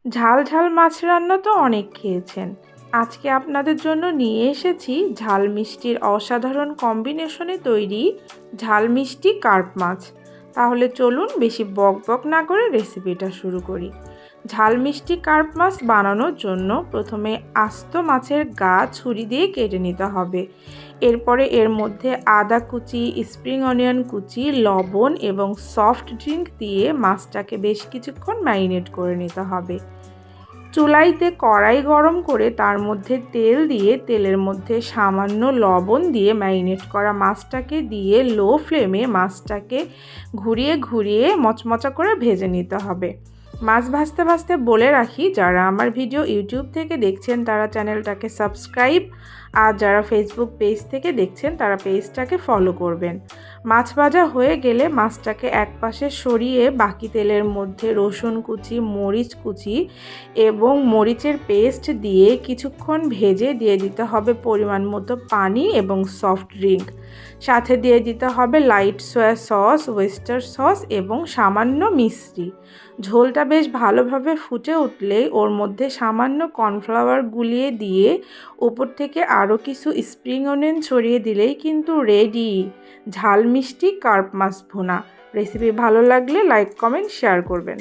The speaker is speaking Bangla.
ঝাল ঝাল মাছ রান্না তো অনেক খেয়েছেন। আজকে আপনাদের জন্য নিয়ে এসেছি ঝাল মিষ্টির অসাধারণ কম্বিনেশনে তৈরি ঝাল মিষ্টি কার্প মাছ। তাহলে চলুন বেশি বক বক না করে রেসিপিটা শুরু করি। ঝাল মিষ্টি কার্প মাছ বানানোর জন্য প্রথমে আস্ত মাছের গা ছুরি দিয়ে কেটে নিতে হবে। এরপরে এর মধ্যে আদা কুচি, স্প্রিং অনিয়ন কুচি, লবণ এবং সফট ড্রিঙ্ক দিয়ে মাছটাকে বেশ কিছুক্ষণ ম্যারিনেট করে নিতে হবে। চুলাইতে কড়াই গরম করে তার মধ্যে তেল দিয়ে তেলের মধ্যে সামান্য লবণ দিয়ে ম্যারিনেট করা মাছটাকে দিয়ে লো ফ্লেমে মাছটাকে ঘুরিয়ে ঘুরিয়ে মচমচা করে ভেজে নিতে হবে। মাছ ভাজতে ভাজতে বলে রাখি, যারা আমার ভিডিও ইউটিউব থেকে দেখছেন তারা চ্যানেলটাকে সাবস্ক্রাইব, আর যারা ফেসবুক পেজ থেকে দেখছেন তারা পেজটাকে ফলো করবেন। মাছ ভাজা হয়ে গেলে মাছটাকে একপাশে সরিয়ে বাকি তেলের মধ্যে রসুন কুচি, মরিচ কুচি এবং মরিচের পেস্ট দিয়ে কিছুক্ষণ ভেজে দিয়ে দিতে হবে পরিমাণ মতো পানি এবং সফট ড্রিঙ্ক। সাথে দিয়ে দিতে হবে light soya sauce, oyster sauce এবং সামান্য মিশ্রি। ঝোলটা বেশ ভালোভাবে ফুটে উঠলেই ওর মধ্যে সামান্য কর্নফ্লাওয়ার গুলিয়ে দিয়ে উপর থেকে আরও কিছু স্প্রিং অনিয়ন ছড়িয়ে দিলেই কিন্তু রেডি ঝাল মিষ্টি কার্প মাছ ভুনা। রেসিপি ভালো লাগলে লাইক, কমেন্ট, শেয়ার করবেন।